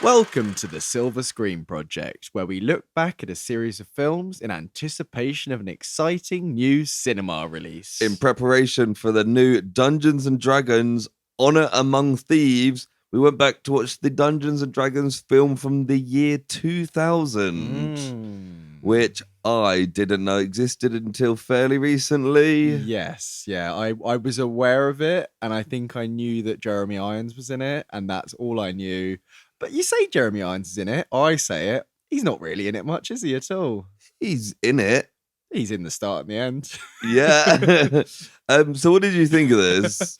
Welcome to the Silver Screen Project, where we look back at a series of films in anticipation of an exciting new cinema release. In preparation for the new Dungeons and Dragons Honor Among Thieves, we went back to watch the Dungeons and Dragons film from the year 2000, which I didn't know existed until fairly recently. Yes, yeah, I was aware of it, and I think I knew that Jeremy Irons was in it, and that's all I knew. But you say Jeremy Irons is in it, I say it. He's not really in it much, is he, at all? He's in it. He's in the start and the end. Yeah. So what did you think of this?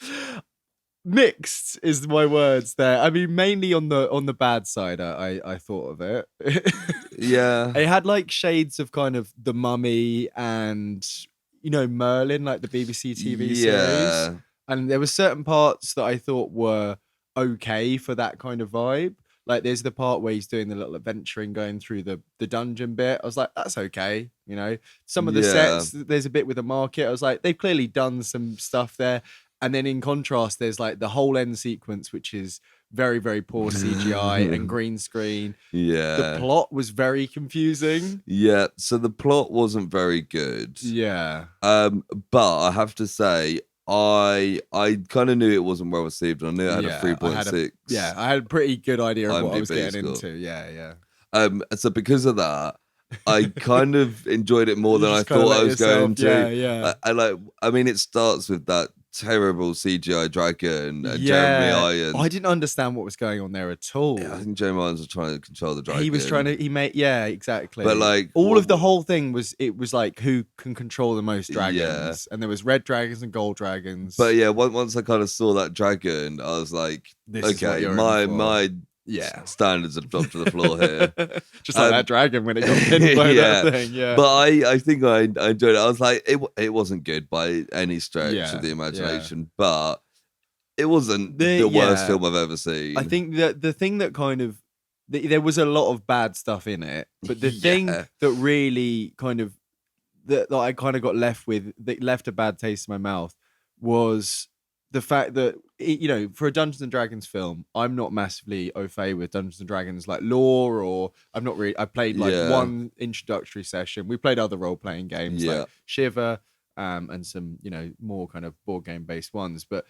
Mixed is my words there. I mean, mainly on the bad side, I thought of it. Yeah. It had like shades of kind of The Mummy and, Merlin, like the BBC TV series. And there were certain parts that I thought were okay for that kind of vibe. Like there's the part where he's doing the little adventuring going through the dungeon bit. I was like, that's okay. Some of the sets, there's a bit with the market. I was like, they've clearly done some stuff there. And then in contrast, there's like the whole end sequence, which is very, very poor CGI and green screen. Yeah. The plot was very confusing. Yeah. So the plot wasn't very good. Yeah. But I have to say, I kind of knew it wasn't well received. I knew it had a 3.6. I had a pretty good idea of what I was IMDb getting score. into. Yeah. So because of that, I kind of enjoyed it more than I thought I was going to. Yeah. I mean, it starts with that terrible CGI dragon and Jeremy Irons. I didn't understand what was going on there at all. Yeah, I think Jeremy Irons was trying to control the dragon. Exactly. But like of the whole thing was like who can control the most dragons, and there was red dragons and gold dragons. But yeah, once I kind of saw that dragon, I was like, okay, my standards have dropped to the floor here. Just like that dragon when it got pinned by that thing. Yeah. But I think I enjoyed it. I was like, it wasn't good by any stretch of the imagination, but it wasn't the worst film I've ever seen. I think that the thing that kind of there was a lot of bad stuff in it, but the thing that really kind of that I kind of got left with, that left a bad taste in my mouth, was the fact that, for a Dungeons and Dragons film, I'm not massively au fait with Dungeons and Dragons like lore, or I'm not really. I played one introductory session. We played other role playing games like Shiver, and some more kind of board game based ones. But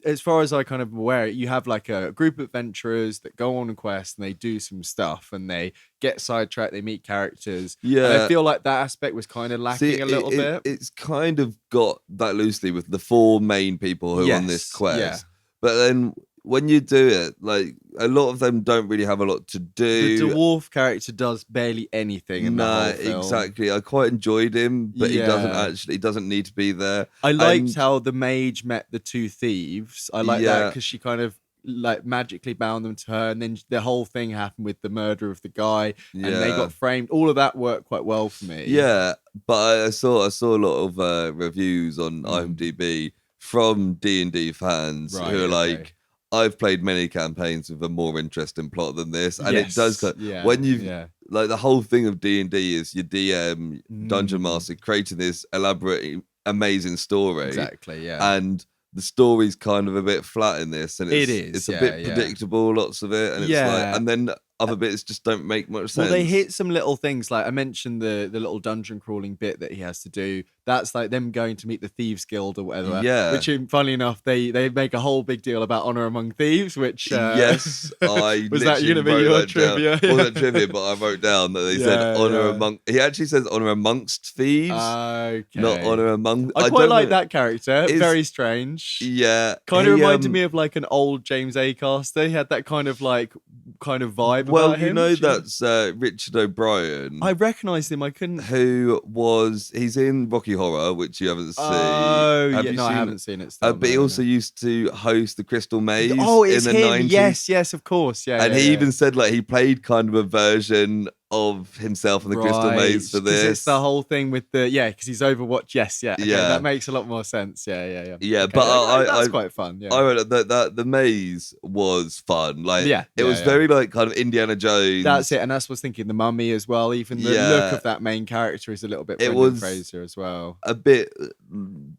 as far as I kind of aware, you have like a group of adventurers that go on a quest and they do some stuff and they get sidetracked, they meet characters. Yeah. And I feel like that aspect was kind of lacking a little bit. It's kind of got that loosely with the four main people who are on this quest. Yeah. But then when you do it, like a lot of them don't really have a lot to do. The dwarf character does barely anything in the whole film. Exactly. I quite enjoyed him, but he doesn't need to be there. I liked how the mage met the two thieves. I like that because she kind of like magically bound them to her, and then the whole thing happened with the murder of the guy, and they got framed. All of that worked quite well for me. Yeah, but I saw a lot of reviews on IMDb from D&D fans who are like, I've played many campaigns with a more interesting plot than this, and it does. When like the whole thing of D&D is your DM, Dungeon Master, creating this elaborate, amazing story. Exactly. Yeah. And the story's kind of a bit flat in this, and it's a bit predictable, lots of it, and it's like, and then other bits just don't make much sense. Well, they hit some little things, like I mentioned the little dungeon crawling bit that he has to do. That's like them going to meet the Thieves Guild or whatever. Yeah. Which, funnily enough, they make a whole big deal about Honor Among Thieves, which... yes, I was that going to be your trivia? It wasn't trivia, but I wrote down that they said Honor Among... He actually says Honor Amongst Thieves, not Honor Among... I quite like that character. Very strange. Yeah. Kind of reminded me of like an old James Acaster. He had that kind of vibe about him. Well, that's Richard O'Brien. I recognised him. I couldn't... He's in Rocky Horror, which you haven't seen. Oh, I haven't seen it still. But he also used to host the Crystal Maze in the 90s. Yes, of course. Yeah, and he even said like he played kind of a version of himself in the Crystal Maze for this. It's the whole thing with because he's Overwatch. Yes, okay, that makes a lot more sense. Yeah. Yeah, okay, but that's quite fun. Yeah, I wrote that the maze was fun. Like, it was very like kind of Indiana Jones. That's it, and that's what I was thinking. The Mummy as well. Even the look of that main character is a little bit Brendan Fraser as well. A bit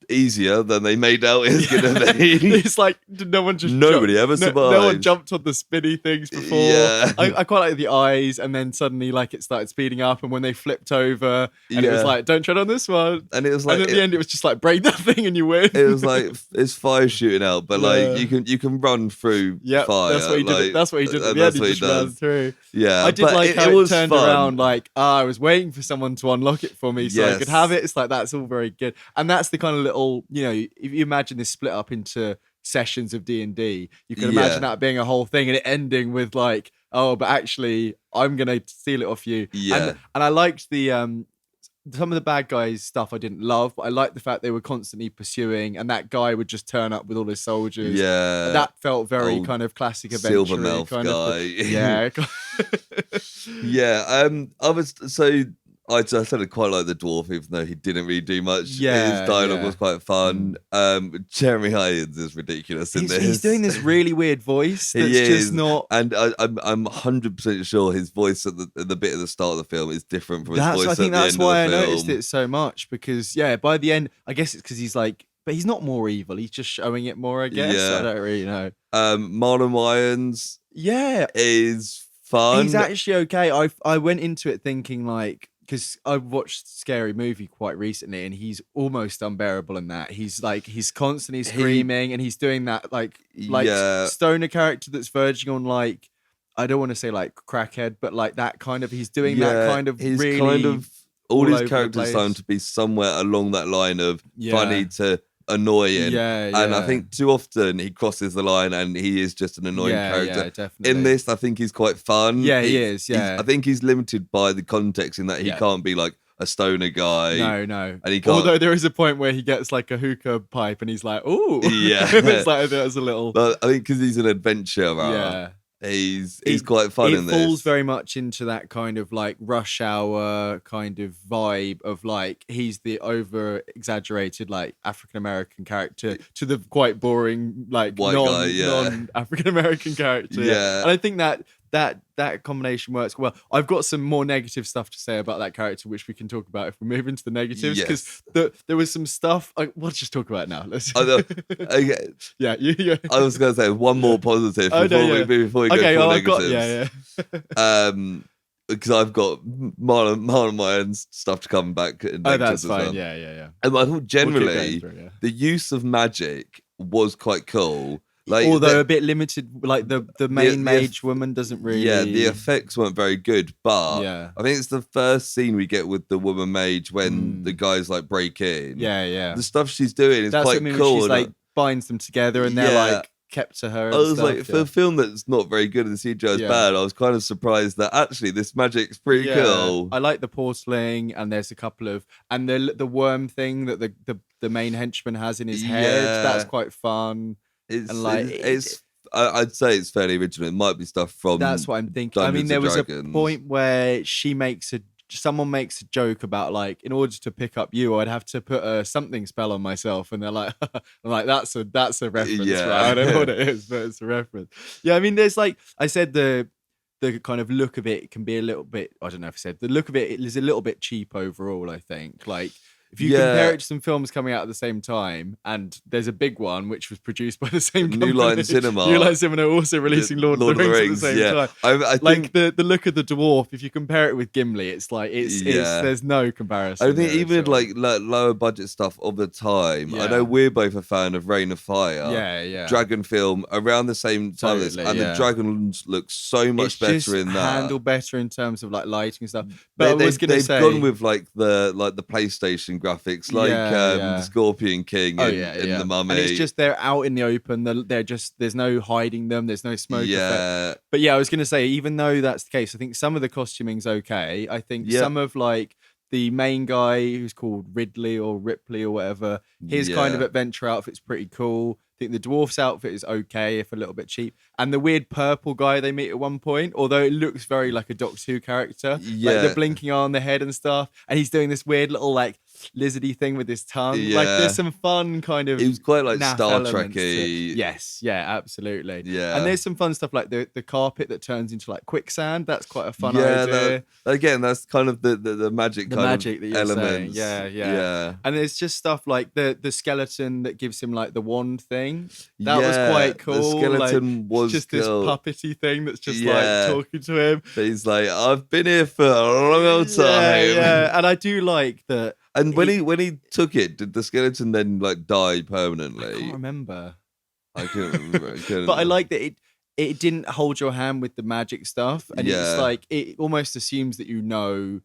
easier than they made out it's gonna be. It's like nobody ever survived. No one jumped on the spinny things before. Yeah. I quite like the eyes, and then suddenly like it started speeding up, and when they flipped over, and it was like, don't tread on this one, and it was like, and at the end it was just like break that thing and you win. It was like it's fire shooting out, but like you can run through fire. That's what he did. That's what he did. At the end, he just ran through. Yeah, I did like how it turned around. Like I was waiting for someone to unlock it for me so I could have it. It's like that's all very good, and that's the kind of little, if you imagine this split up into sessions of D&D, you can imagine that being a whole thing and it ending with like, oh, but actually I'm gonna steal it off you. And I liked the some of the bad guys stuff I didn't love, but I liked the fact they were constantly pursuing, and that guy would just turn up with all his soldiers. Yeah, that felt very kind of classic adventure Silvermouth kind guy. Yeah. I said I quite like the dwarf, even though he didn't really do much. Yeah, his dialogue was quite fun. Jeremy Irons is ridiculous in this. He's doing this really weird voice. That's just not. And I'm 100% sure his voice at the bit at the start of the film is different from his voice. I think at that's the end why of the I film. noticed it so much, because by the end, I guess it's because he's like, but he's not more evil. He's just showing it more. I guess I don't really know. Marlon Wayans, is fun. He's actually okay. I went into it thinking like, because I watched Scary Movie quite recently, and he's almost unbearable in that. He's constantly screaming, and he's doing that like stoner character that's verging on like, I don't want to say like crackhead, but like that kind of. He's doing that kind of. He's really kind of all his characters starting to be somewhere along that line of funny to annoying. And I think too often he crosses the line and he is just an annoying character. Yeah, definitely. In this, I think he's quite fun. Yeah, he is. Yeah, I think he's limited by the context in that he can't be like a stoner guy. No. And he can't. Although there is a point where he gets like a hookah pipe and he's like, ooh. Yeah. It's like that was a little. But I think because he's an adventurer. Yeah. He's quite fun in this. It falls very much into that kind of like Rush Hour kind of vibe of like he's the over exaggerated like African American character to the quite boring like non African American character. Yeah. And I think that combination works well. I've got some more negative stuff to say about that character, which we can talk about if we move into the negatives, because there was some stuff. We'll just talk about it now. Let's. Okay. Yeah. I was going to say one more positive before we go to negatives. Because I've got Marlon Wayans stuff to come back. That's fine. Well. Yeah. And I thought generally the use of magic was quite cool. Like, although a bit limited, like the main mage woman doesn't really. Yeah, the effects weren't very good, but I think it's the first scene we get with the woman mage when the guys like break in. Yeah. The stuff she's doing is quite cool. She's like binds them together and they're like kept to her. I was like, for a film that's not very good and the CGI is bad, I was kind of surprised that actually this magic's pretty cool. I like the portaling, and there's a couple of the worm thing that the main henchman has in his head. That's quite fun. I'd say it's fairly original. It might be stuff from. That's what I'm thinking. I mean, there was a point where someone makes a joke about like, in order to pick up you, I'd have to put a something spell on myself, and they're like, I'm like, that's a reference, right? I don't know what it is, but it's a reference. Yeah, I mean, there's like I said, the kind of look of it can be a little bit. I don't know if I said the look of it is a little bit cheap overall. I think like. If you compare it to some films coming out at the same time, and there's a big one which was produced by the same company. New Line Cinema. New Line Cinema are also releasing Lord of the Rings at the same time. I like the look of the dwarf, if you compare it with Gimli, it's like it's there's no comparison. I think even like lower budget stuff of the time. I know we're both a fan of Reign of Fire. Yeah. Dragon film around the same time, and the dragons look so much better in that. Handled better in terms of like lighting and stuff. But they've gone with like the PlayStation graphics, like the Scorpion King in The Mummy. And it's just they're out in the open. They're just there's no hiding them. There's no smoke effect. But I was going to say, even though that's the case, I think some of the costuming's okay. I think some of like the main guy who's called Ridley or Ripley or whatever, his kind of adventure outfit's pretty cool. think the dwarf's outfit is okay, if a little bit cheap. And the weird purple guy they meet at one point, although it looks very like a Doctor Who character, like the blinking eye on the head and stuff. And he's doing this weird little like lizardy thing with his tongue. Yeah. Like there's some fun kind of. It was quite like Star Trek-y. Yes, yeah, absolutely. Yeah. And there's some fun stuff like the carpet that turns into like quicksand. That's quite a fun idea. Again, that's kind of the magic kind of that you're elements. saying. Yeah. And there's just stuff like the skeleton that gives him like the wand thing. That was quite cool. The skeleton was just cool. This puppety thing that's just like talking to him. But he's like, I've been here for a long old time. Yeah. And I do like that. And when he took it, did the skeleton then like die permanently? I can't remember. I couldn't remember. But I like that it didn't hold your hand with the magic stuff, and it's like it almost assumes that you know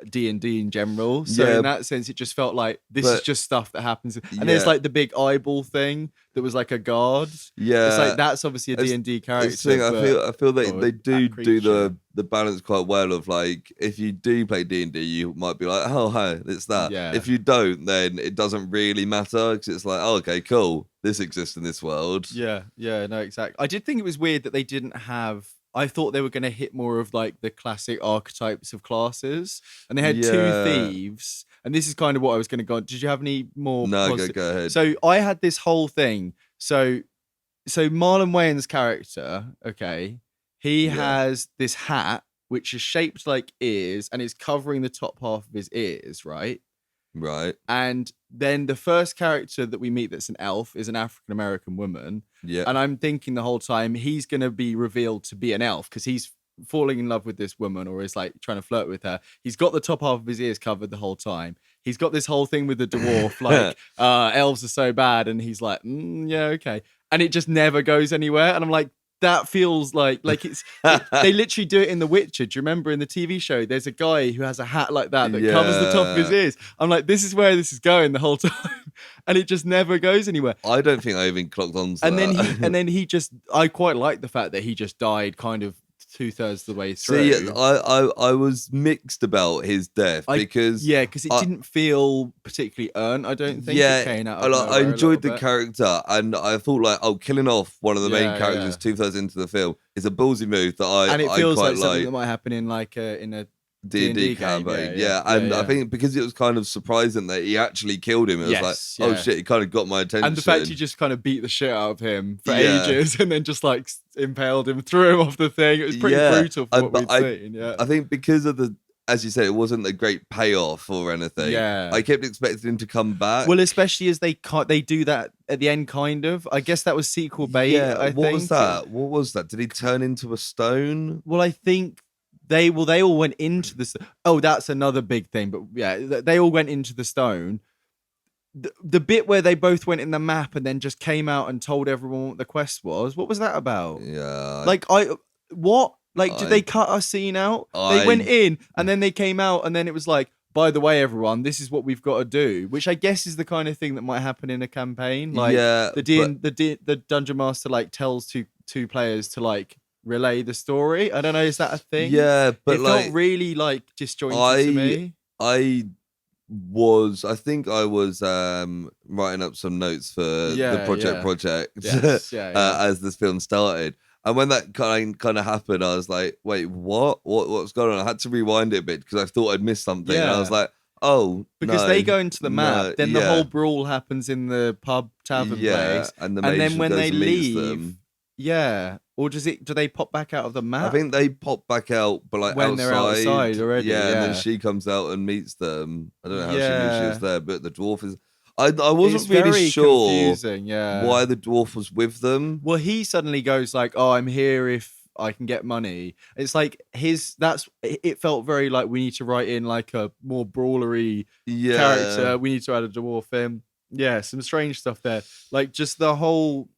D&D in general. So in that sense, it just felt like this is just stuff that happens. And there's like the big eyeball thing that was like a guard. Yeah, it's like that's obviously a D&D character. I feel they do the balance quite well of like if you do play D&D, you might be like, oh hi, it's that. Yeah. If you don't, then it doesn't really matter because it's like, oh okay, cool, this exists in this world. Yeah, no, exactly. I did think it was weird that they didn't have. I thought they were going to hit more of like the classic archetypes of classes, and they had two thieves. And this is kind of what I was going to go on. Did you have any more? No, go ahead. So I had this whole thing. So Marlon Wayans' character, okay, he has this hat which is shaped like ears and is covering the top half of his ears, right? Right. And then the first character that we meet that's an elf is an African American woman. Yeah. And I'm thinking the whole time he's going to be revealed to be an elf because he's falling in love with this woman or is like trying to flirt with her. He's got the top half of his ears covered the whole time. He's got this whole thing with the dwarf, like elves are so bad. And he's like, yeah, okay. And it just never goes anywhere. And I'm like, that feels like they literally do it in The Witcher. Do you remember in the TV show? There's a guy who has a hat like that covers the top of his ears. I'm like, this is where this is going the whole time, and it just never goes anywhere. I don't think I even clocked on to that. And then he just. I quite like the fact that he just died kind of 2/3 of the way through. See, I was mixed about his death because it didn't feel particularly earned. I don't think. It came out of I enjoyed the character, and I thought like, killing off one of the main characters 2/3 into the film is a ballsy move that and it feels quite like something that might happen in like in a D&D campaign. I think because it was kind of surprising that he actually killed him. It was like, oh shit, he kind of got my attention. And the fact he just kind of beat the shit out of him for ages and then just like impaled him, threw him off the thing. It was pretty brutal for what we'd seen. Yeah, I think because of as you said, it wasn't a great payoff or anything. Yeah, I kept expecting him to come back. Well, especially as they do that at the end, kind of. I guess that was sequel bait. Yeah, what was that? What was that? Did he turn into a stone? Well, I think. They all went into the. Oh, that's another big thing. But yeah, they all went into the stone. The bit where they both went in the map and then just came out and told everyone what the quest was. What was that about? Yeah. Did they cut a scene out? They went in and then they came out and then it was like, by the way, everyone, this is what we've got to do. Which I guess is the kind of thing that might happen in a campaign. Like the dungeon master like tells two players to like relay the story. I don't know, is that a thing? Yeah, but it felt really like disjointed to me. I think I was writing up some notes for the project yes, as this film started. And when that kind of happened, I was like, wait, what's going on? I had to rewind it a bit because I thought I'd missed something. And I was like, oh, because they go into the map, then the whole brawl happens in the pub tavern place. And then when they leave, or do they pop back out of the map? I think they pop back out, but like when they're outside already. Yeah, and then she comes out and meets them. I don't know how she knew she was there, but the dwarf is. I wasn't really sure why the dwarf was with them. Well, he suddenly goes like, "Oh, I'm here if I can get money." It's like it felt very like we need to write in like a more brawlery character. We need to add a dwarf in. Yeah, some strange stuff there. Like just the whole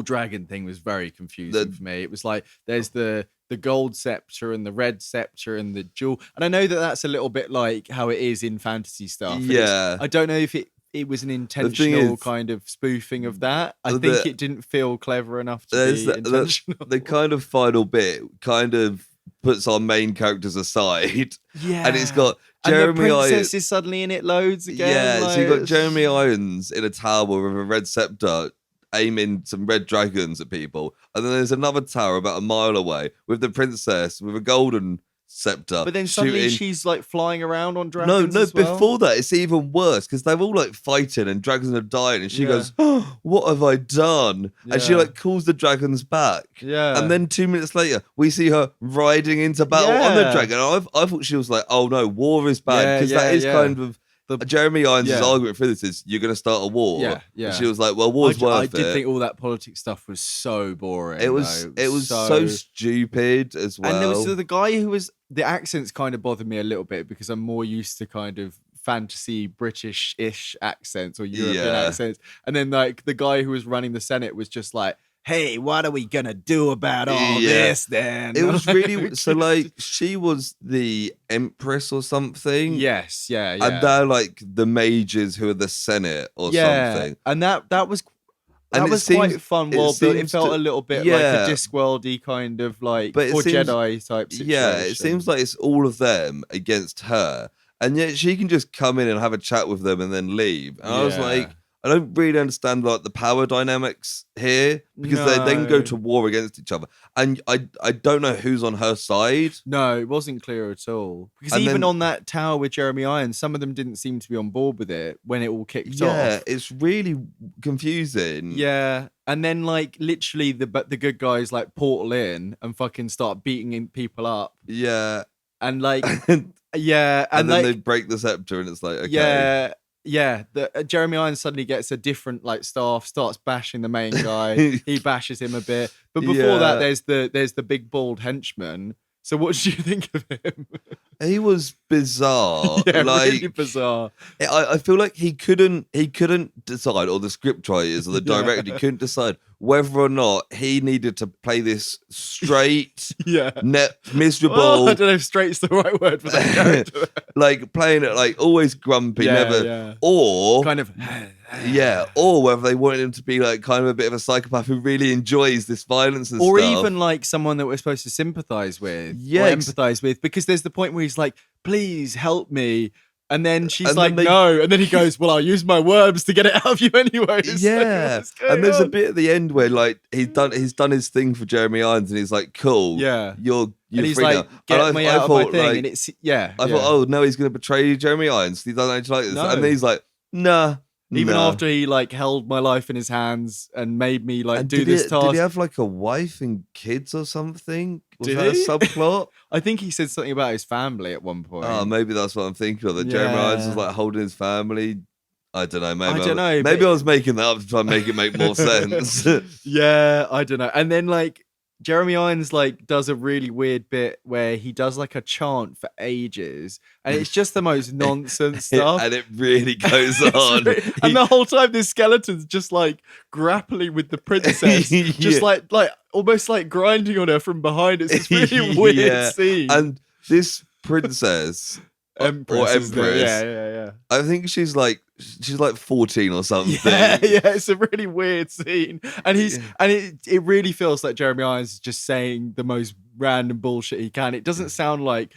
dragon thing was very confusing for me. It was like there's the gold scepter and the red scepter and the jewel. And I know that that's a little bit like how it is in fantasy stuff. Yeah. I don't know if it was an intentional kind of spoofing of that. I think it didn't feel clever enough to be intentional. The kind of final bit kind of puts our main characters aside. Yeah. And it's got Jeremy Irons. And the princess is suddenly in it loads again. Yeah, so you've got Jeremy Irons in a tower with a red scepter aiming some red dragons at people. And then there's another tower about a mile away with the princess with a golden scepter. But then suddenly shooting. she's like flying around on dragons. No, as well. before that, it's even worse because they're all like fighting and dragons are dying. And she goes, "Oh, what have I done?" And she like calls the dragons back. Yeah. And then 2 minutes later, we see her riding into battle on the dragon. I thought she was like, "Oh no, war is bad," because that is kind of. Jeremy Irons' argument for this is you're going to start a war. Yeah. And she was like, well, war's worth it. I did think all that politics stuff was so boring. It was so stupid as well. And there was the guy who was, the accents kind of bothered me a little bit because I'm more used to kind of fantasy British-ish accents or European accents. And then like the guy who was running the Senate was just like, hey, what are we gonna do about all this then? It was really so like she was the empress or something. Yes, yeah. And they're like the mages who are the Senate or something. And that was quite fun. Well, but it felt a little bit like a Discworldy kind of like or Jedi type situation. Yeah, it seems like it's all of them against her. And yet she can just come in and have a chat with them and then leave. And I was like, I don't really understand like the power dynamics here because they then go to war against each other, and I don't know who's on her side. No, it wasn't clear at all. Because even on that tower with Jeremy Irons, some of them didn't seem to be on board with it when it all kicked off. Yeah, it's really confusing. Yeah, and then like literally the good guys like portal in and fucking start beating people up. Yeah, and like and then like, they break the scepter, and it's like okay. Yeah, Jeremy Irons suddenly gets a different like staff, starts bashing the main guy. He bashes him a bit, but before that, there's the big bald henchman. So what did you think of him? He was bizarre. Really bizarre. I feel like he couldn't decide, or the scriptwriters or the director couldn't decide whether or not he needed to play this straight, miserable. Well, I don't know if straight's the right word for that character. Like playing it like always grumpy, or kind of. Or whether they wanted him to be like kind of a bit of a psychopath who really enjoys this violence and or stuff. even like someone that we're supposed to sympathize with, or empathize with, because there's the point where he's like, "Please help me." And then she's like, no. And then he goes, well, I'll use my worms to get it out of you anyway. Yeah. And there's a bit at the end where like he's done his thing for Jeremy Irons and he's like, cool. Yeah. You're and he's free like, now. get me out of my thing. Like, and it's, I thought, oh, no, he's going to betray Jeremy Irons. He doesn't actually like this. No. And then he's like, nah. Even after he like held my life in his hands and made me like do this task. Did he have like a wife and kids or something? Was did that he? a subplot? I think he said something about his family at one point. Oh, maybe that's what I'm thinking of. That Jeremy Irons was like holding his family. I don't know. Maybe I don't know. Maybe I was making that up to try and make it make more sense. Yeah, I don't know. And then like Jeremy Irons like does a really weird bit where he does like a chant for ages, and it's just the most nonsense stuff, and it really goes on. And the whole time, this skeleton's just like grappling with the princess, just like almost like grinding on her from behind. It's this really weird scene. And this princess. Empress. I think she's like 14 or something. Yeah, it's a really weird scene. And it really feels like Jeremy Irons is just saying the most random bullshit he can. It doesn't sound like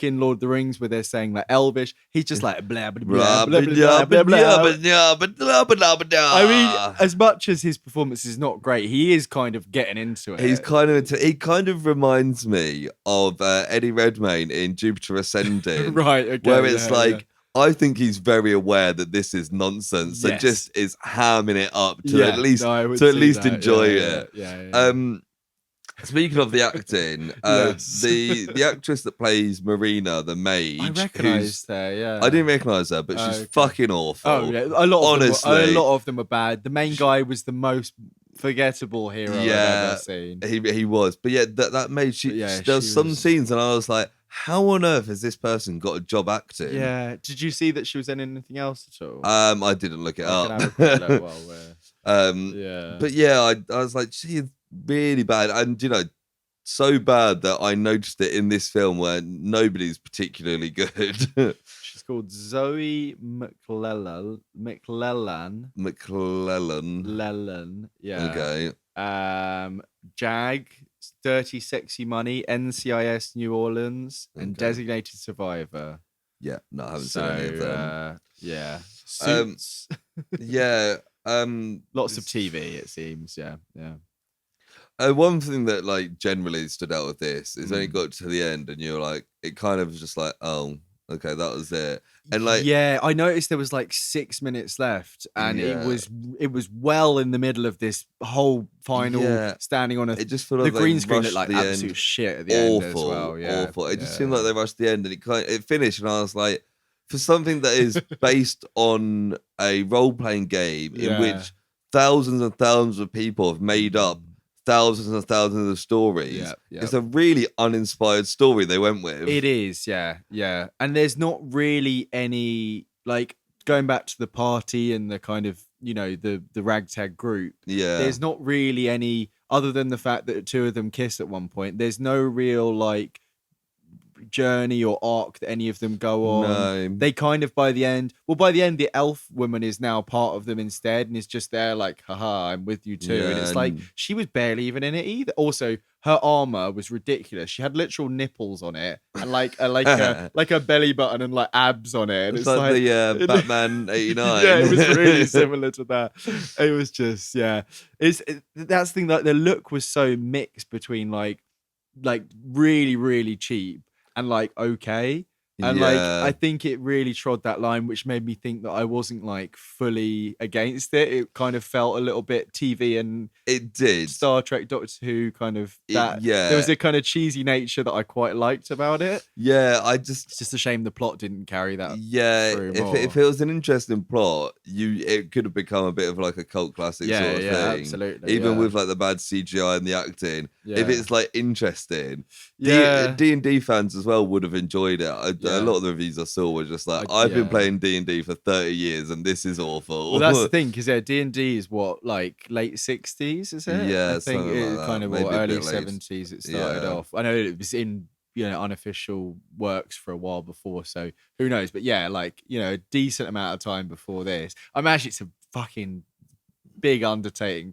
in Lord of the Rings where they're saying like Elvish. He's just like blah blah blah blah blah blah blah. I mean, as much as his performance is not great, he is kind of getting into it. He kind of reminds me of Eddie Redmayne in Jupiter Ascending. Right, okay. Where it's I think he's very aware that this is nonsense and just is hamming it up to at least enjoy it. Yeah. Speaking of the acting, the actress that plays Marina, the mage, I recognised her. Yeah, I didn't recognise her, but she's fucking awful. Oh yeah, a lot of them were bad. The main guy was the most forgettable hero I've ever seen. He was, but that mage. She does some scenes, and I was like, how on earth has this person got a job acting? Yeah. Did you see that she was in anything else at all? I didn't look it up. But yeah, I was like, she is really bad, and so bad that I noticed it in this film where nobody's particularly good. She's called Zoe McClellan. Yeah. Okay. Jag, Dirty Sexy Money, NCIS New Orleans, and Designated Survivor. Yeah, no, I haven't seen any of them. Yeah. Suits. Yeah. Lots of TV, it seems. Yeah. One thing that like generally stood out with this is when it got to the end and you're like, it kind of was just like, oh, okay, that was it. And like, yeah, I noticed there was like 6 minutes left, and it was well in the middle of this whole final standing on it just felt the like green they screen looked rushed like the absolute end. shit at the end as well. Yeah, Awful. It just seemed like they rushed the end, and it finished, and I was like, for something that is based on a role-playing game in which thousands and thousands of people have made up thousands and thousands of stories. It's a really uninspired story they went with. It is, yeah. And there's not really any, like, going back to the party and the kind of, the ragtag group. Yeah. There's not really any, other than the fact that two of them kiss at one point. There's no real, like, journey or arc that any of them go on. No. They kind of by the end, the elf woman is now part of them instead and is just there like, haha, I'm with you too. And it's like she was barely even in it either. Also, her armor was ridiculous. She had literal nipples on it and like a belly button and like abs on it. And it's like the Batman 89. Yeah, it was really similar to that. It was just that's the thing, that the look was so mixed between like really really cheap and like okay, and like I think it really trod that line, which made me think that I wasn't like fully against it. It kind of felt a little bit TV, and it did Star Trek, Doctor Who kind of that. There was a kind of cheesy nature that I quite liked about it. It's just a shame the plot didn't carry that. If it was an interesting plot, it could have become a bit of like a cult classic sort of thing. Absolutely. Even with like the bad CGI and the acting, if it's like interesting, D&D fans as well would have enjoyed it. A lot of the reviews I saw were just like, I've been playing D&D for 30 years and this is awful. Well, that's the thing, because D&D is what, like late 60s, is it? Yeah, I think it like kind of early 70s it started off. I know it was in unofficial works for a while before, so who knows? But a decent amount of time before this. Actually, it's a fucking big undertaking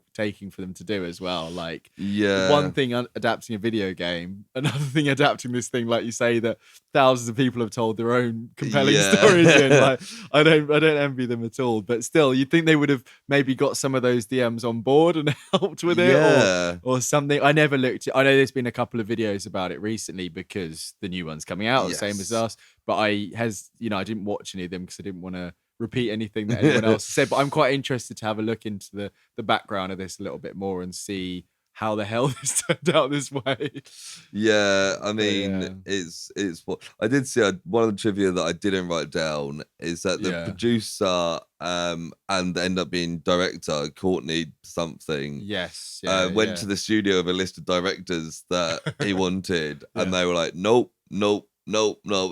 for them to do as well. Like, one thing adapting a video game, another thing adapting this thing, like you say, that thousands of people have told their own compelling stories in. Like, I don't envy them at all. But still, you'd think they would have maybe got some of those DMs on board and helped with it, or something. I never looked. I know there's been a couple of videos about it recently because the new one's coming out, the same as us. But I didn't watch any of them because I didn't want to repeat anything that anyone else said, but I'm quite interested to have a look into the background of this a little bit more and see how the hell this turned out this way. I mean, it's what I did see. One of the trivia that I didn't write down is that the producer and end up being director, Courtney something, went to the studio with a list of directors that he wanted, and they were like, nope.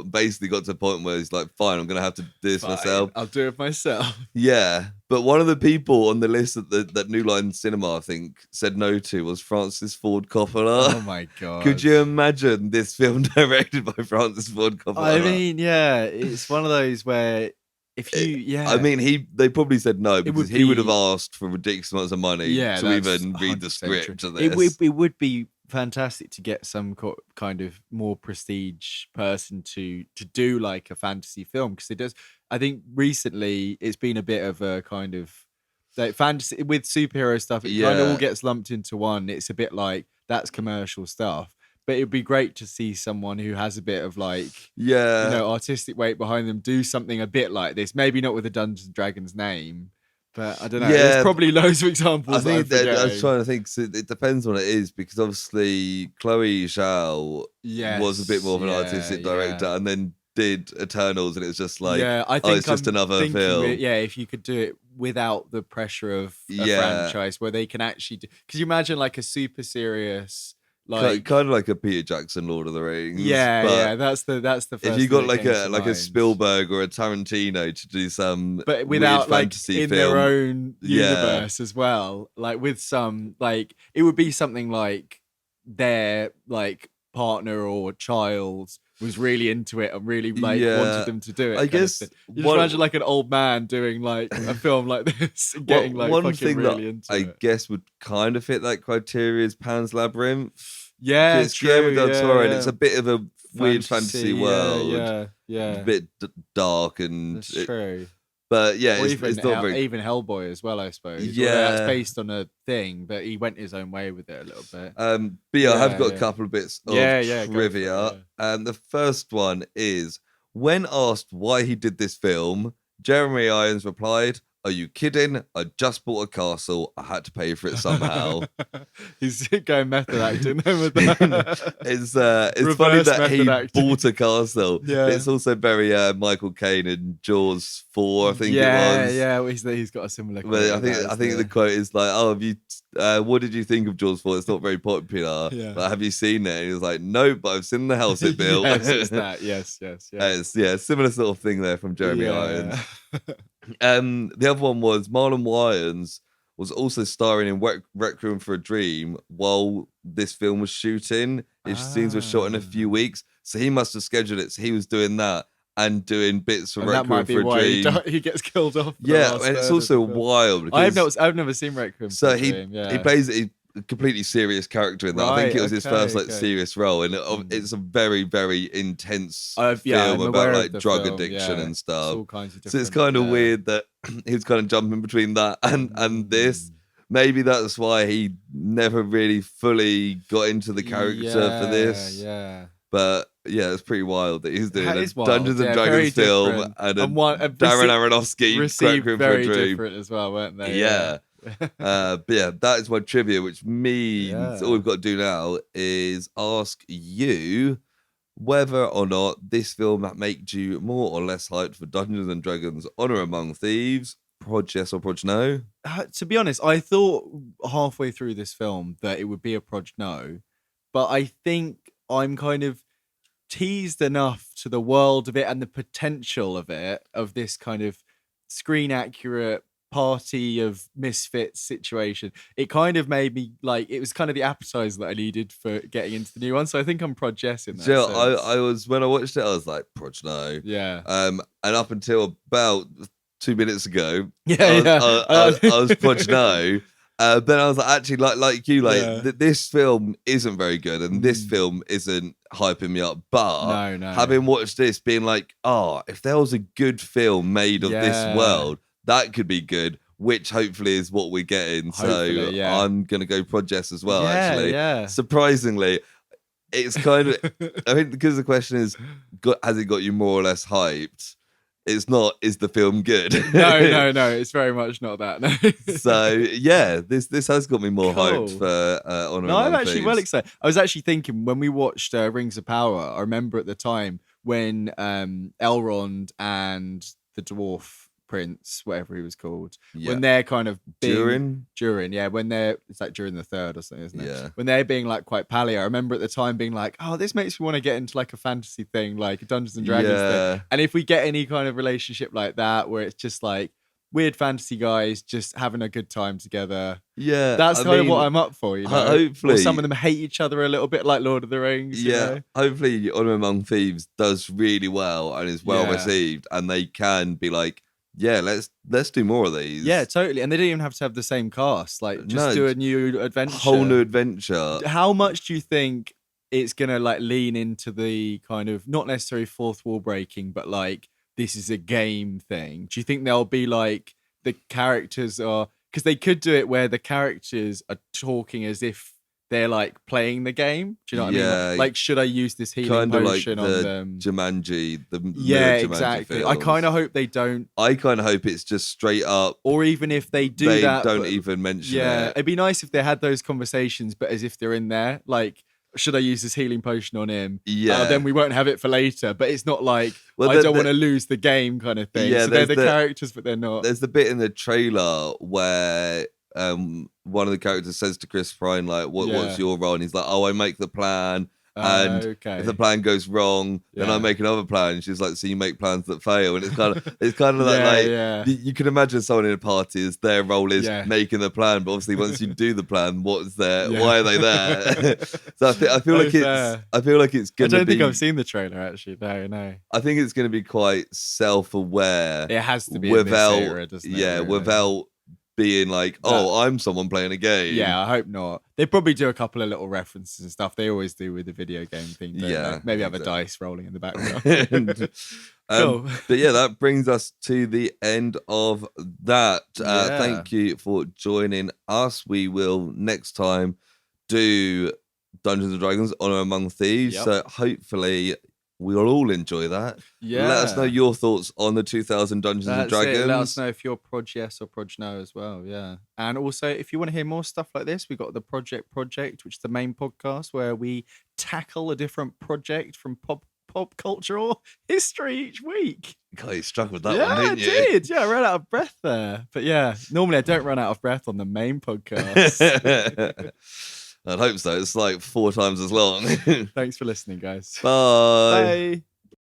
Basically got to a point where he's like, fine, I'm gonna have to do this myself. I'll do it myself. But one of the people on the list that New Line Cinema, I think, said no to was Francis Ford Coppola. Oh my god! Could you imagine this film directed by Francis Ford Coppola? I mean, it's one of those where they probably said no because he would have asked for ridiculous amounts of money to even read the script of this. It would be fantastic to get some kind of more prestige person to do like a fantasy film, because it does. I think recently it's been a bit of a kind of like fantasy with superhero stuff. It kind of all gets lumped into one. It's a bit like that's commercial stuff. But it'd be great to see someone who has a bit of like, artistic weight behind them do something a bit like this. Maybe not with a Dungeons and Dragons name, but I don't know. There's probably loads of examples. I think I was trying to think. So it depends on what it is, because obviously Chloe Zhao was a bit more of an artistic director, and then did Eternals, and it was just like, I think it's just another film. If you could do it without the pressure of a franchise, where they can actually do. Because you imagine like a super serious. Like, kind of like a Peter Jackson Lord of the Rings. That's the first. If you got like a Spielberg or a Tarantino to do some, but without weird fantasy in film. Their own universe as well, like with some it would be something like their like partner or child was really into it and really wanted them to do it. I guess you just imagine like an old man doing like a film like this and getting like one fucking thing really that into I it. guess would kind of fit that criteria is Pan's Labyrinth. It's Guillermo del Toro, and it's a bit of a weird fantasy world. Yeah. It's a bit dark, and that's true. But yeah, or it's not very. even Hellboy as well, I suppose. Yeah, although that's based on a thing, but he went his own way with it a little bit. But yeah, I have got a couple of bits of trivia. And the first one is, when asked why he did this film, Jeremy Irons replied, "Are you kidding? I just bought a castle. I had to pay for it somehow." He's going method acting with that. It's funny that he bought a castle. Yeah. It's also very Michael Caine in Jaws 4, I think it was. Yeah, well, he's got a similar quote. But I think the quote is like, "Oh, have you? What did you think of Jaws 4? It's not very popular. Yeah. But have you seen it?" And he was like, "No, but I've seen the house it built." Yes, it's that. Yes. It's similar sort of thing there from Jeremy Irons. The other one was Marlon Wayans was also starring in Requiem for a Dream while this film was shooting. His scenes were shot in a few weeks, so he must have scheduled it. So he was doing that and doing bits for Requiem for a Dream. He gets killed off. Yeah, and it's also wild. I've never seen Requiem. So he plays a completely serious character in that. I think it was his first serious role, and it's a very, very intense film about like drug addiction and stuff. All kinds of so it's kind of weird that he was kind of jumping between that and this. Maybe that's why he never really fully got into the character for this. Yeah. But yeah, it's pretty wild that he's doing a wild. Dungeons and Dragons film and Darren Aronofsky received Requiem for a very Dream. different as well, weren't they? Yeah. But yeah, that is my trivia, which means all we've got to do now is ask you whether or not this film made you more or less hyped for Dungeons and Dragons Honor Among Thieves. Prod yes or prod no? To be honest, I thought halfway through this film that it would be a prod no, but I think I'm kind of teased enough to the world of it and the potential of it, of this kind of screen accurate party of misfits situation. It kind of made me like, it was kind of the appetizer that I needed for getting into the new one. So I think I'm prod yes in that sense. I was, when I watched it, I was like, prod no. Yeah. And up until about 2 minutes ago, I was prod no. Then I was like, actually, like you, this film isn't very good, and this film isn't hyping me up. But having watched this, being like, if there was a good film made of this world, that could be good, which hopefully is what we're getting. So I'm gonna go prod yes as well. Actually, surprisingly, it's kind of. I think because the question is, has it got you more or less hyped? It's not, is the film good? No, it's very much not that. No. So yeah, this has got me more hyped for Honor Among I'm actually Thieves. well excited. I was actually thinking when we watched Rings of Power, I remember at the time when Elrond and the dwarf prince, whatever he was called, when they're kind of being during when they're, it's like during the third or something, isn't it? Yeah. When they're being like quite pally, I remember at the time being like, this makes me want to get into like a fantasy thing, like a Dungeons and Dragons thing. And if we get any kind of relationship like that, where it's just like weird fantasy guys just having a good time together, that's kind of what I'm up for, you know. Hopefully, or some of them hate each other a little bit, like Lord of the Rings. You know? Hopefully, Honor Among Thieves does really well and is well received, and they can be like, let's do more of these. Yeah, totally. And they don't even have to have the same cast. Like, just do a new adventure. Whole new adventure. How much do you think it's gonna like lean into the kind of not necessarily fourth wall breaking, but like this is a game thing? Do you think there'll be like the characters are, because they could do it where the characters are talking as if they're like playing the game. Do you know what I mean? Like, should I use this healing potion like on them? Jumanji, Jumanji exactly. Films. I kind of hope they don't. I kind of hope it's just straight up. Or even if they do they that, don't even mention it. Yeah, it'd be nice if they had those conversations, but as if they're in there. Like, should I use this healing potion on him? Yeah. Then we won't have it for later. But it's not like, I don't want to lose the game kind of thing. Yeah, so they're the characters, but they're not. There's the bit in the trailer where one of the characters says to Chris Pine, like, what's your role? And he's like, I make the plan. And if the plan goes wrong, then I make another plan. And she's like, so you make plans that fail. And it's kind of like you can imagine someone in a party as their role is making the plan, but obviously once you do the plan, what's there? Why are they there? So I feel like it's gonna be. I don't think I've seen the trailer actually. No. I think it's gonna be quite self-aware. It has to be without in this era, doesn't it? Yeah, really? Without being like, I'm someone playing a game. Yeah, I hope not. They probably do a couple of little references and stuff. They always do with the video game thing. Maybe have a dice rolling in the background. Cool. But yeah, that brings us to the end of that. Thank you for joining us. We will next time do Dungeons and Dragons on Among Thieves. So hopefully we'll all enjoy that. Yeah. Let us know your thoughts on the 2000 Dungeons and Dragons. Let us know if you're Proj Yes or Proj No as well. Yeah. And also, if you want to hear more stuff like this, we've got the Project, which is the main podcast where we tackle a different project from pop cultural history each week. God, you struck with that one, didn't you? I did. Yeah, I ran out of breath there. But yeah, normally I don't run out of breath on the main podcast. I'd hope so. It's like 4 times as long. Thanks for listening, guys. Bye. Bye.